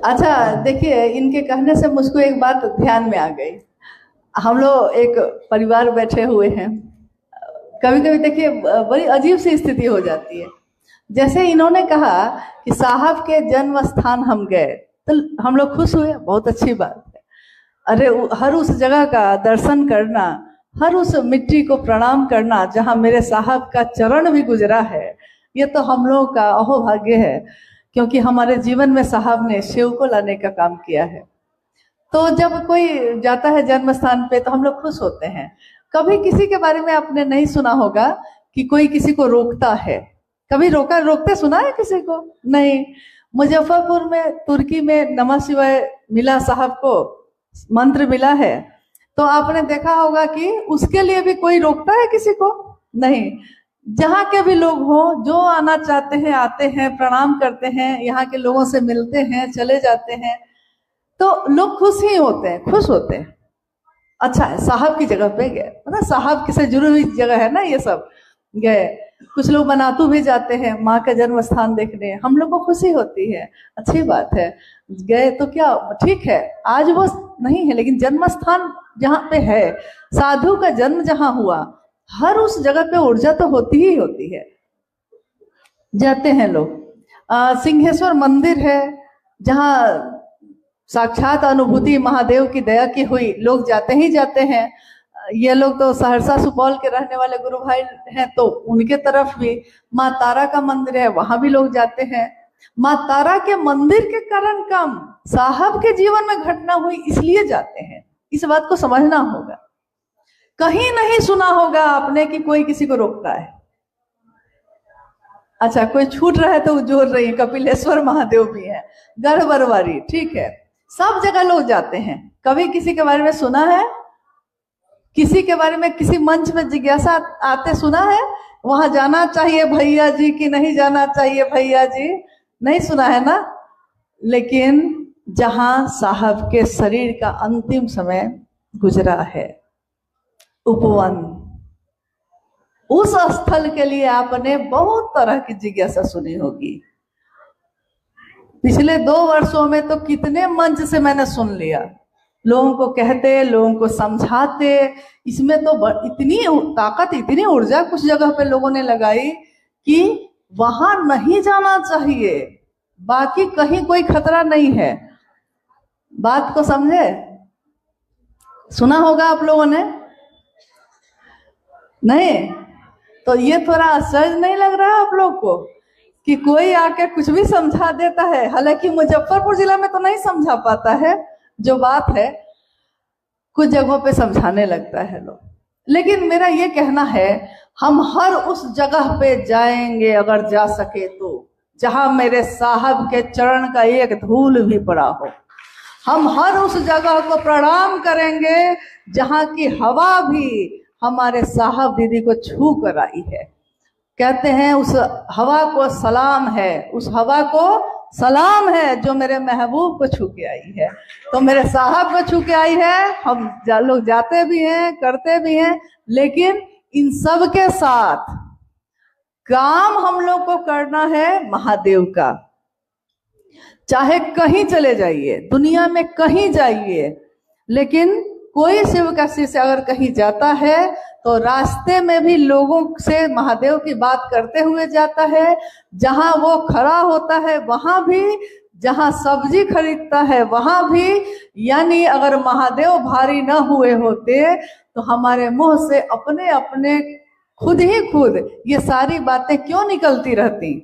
अच्छा देखिए, इनके कहने से मुझको एक बात ध्यान में आ गई। हम लोग एक परिवार बैठे हुए हैं। कभी कभी देखिए बड़ी अजीब सी स्थिति हो जाती है। जैसे इन्होंने कहा कि साहब के जन्म स्थान हम गए, तो हम लोग खुश हुए, बहुत अच्छी बात है। अरे हर उस जगह का दर्शन करना, हर उस मिट्टी को प्रणाम करना जहाँ मेरे साहब का चरण भी गुजरा है, ये तो हम लोगों का अहोभाग्य है, क्योंकि हमारे जीवन में साहब ने शिव को लाने का काम किया है। तो जब कोई जाता है जन्म स्थान पे तो हम लोग खुश होते हैं। कभी किसी के बारे में आपने नहीं सुना होगा कि कोई किसी को रोकता है। कभी रोकते सुना है किसी को? नहीं। मुजफ्फरपुर में तुर्की में नमः शिवाय मिला, साहब को मंत्र मिला है, तो आपने देखा होगा कि उसके लिए भी कोई रोकता है किसी को? नहीं। जहाँ के भी लोग हों, जो आना चाहते हैं आते हैं, प्रणाम करते हैं, यहाँ के लोगों से मिलते हैं, चले जाते हैं, तो लोग खुश ही होते हैं, खुश होते हैं। अच्छा है, साहब की जगह पे गए, मतलब साहब किसे जुड़ी हुई जगह है ना, ये सब गए। कुछ लोग बनातू भी जाते हैं माँ का जन्म स्थान देखने, हम लोग को खुशी होती है, अच्छी बात है। गए तो क्या ठीक है, आज वो नहीं है, लेकिन जन्म स्थान जहाँ पे है, साधु का जन्म जहाँ हुआ, हर उस जगह पे ऊर्जा तो होती ही होती है, जाते हैं लोग। सिंहेश्वर मंदिर है जहाँ साक्षात अनुभूति महादेव की दया की हुई, लोग जाते ही जाते हैं। ये लोग तो सहरसा सुपौल के रहने वाले गुरु भाई हैं, तो उनके तरफ भी माँ तारा का मंदिर है, वहां भी लोग जाते हैं। माँ तारा के मंदिर के कारण कम, साहब के जीवन में घटना हुई इसलिए जाते हैं, इस बात को समझना होगा। कहीं नहीं सुना होगा आपने कि कोई किसी को रोकता है। अच्छा, कोई छूट रहा है तो जोड़ रही है, कपिलेश्वर महादेव भी है, गढ़बरवारी, ठीक है, सब जगह लोग जाते हैं। कभी किसी के बारे में सुना है? किसी के बारे में किसी मंच में जिज्ञासा आते सुना है? वहां जाना चाहिए भैया जी कि नहीं जाना चाहिए भैया जी? नहीं सुना है ना। लेकिन जहां साहब के शरीर का अंतिम समय गुजरा है, उपवन, उस स्थल के लिए आपने बहुत तरह की जिज्ञासा सुनी होगी। पिछले 2 वर्षों में तो कितने मंच से मैंने सुन लिया, लोगों को कहते, लोगों को समझाते। इसमें तो इतनी ताकत, इतनी ऊर्जा कुछ जगह पे लोगों ने लगाई कि वहां नहीं जाना चाहिए, बाकी कहीं कोई खतरा नहीं है। बात को समझे? सुना होगा आप लोगों ने? नहीं? तो ये थोड़ा आश्चर्य नहीं लग रहा है आप लोग को कि कोई आके कुछ भी समझा देता है? हालांकि मुजफ्फरपुर जिला में तो नहीं समझा पाता है जो बात है, कुछ जगहों पे समझाने लगता है लोग। लेकिन मेरा ये कहना है, हम हर उस जगह पे जाएंगे अगर जा सके तो, जहां मेरे साहब के चरण का एक धूल भी पड़ा हो। हम हर उस जगह को प्रणाम करेंगे जहां की हवा भी हमारे साहब दीदी को छू कर आई है। कहते हैं उस हवा को सलाम है, उस हवा को सलाम है जो मेरे महबूब को छू के आई है। तो मेरे साहब को छू के आई है। हम लोग जाते भी हैं, करते भी हैं, लेकिन इन सब के साथ काम हम लोग को करना है महादेव का। चाहे कहीं चले जाइए, दुनिया में कहीं जाइए, लेकिन कोई शिव का शिष्य अगर कहीं जाता है तो रास्ते में भी लोगों से महादेव की बात करते हुए जाता है। जहां वो खड़ा होता है वहां भी, जहां सब्जी खरीदता है वहां भी। यानी अगर महादेव भारी न हुए होते तो हमारे मुंह से अपने अपने खुद ही खुद ये सारी बातें क्यों निकलती रहती?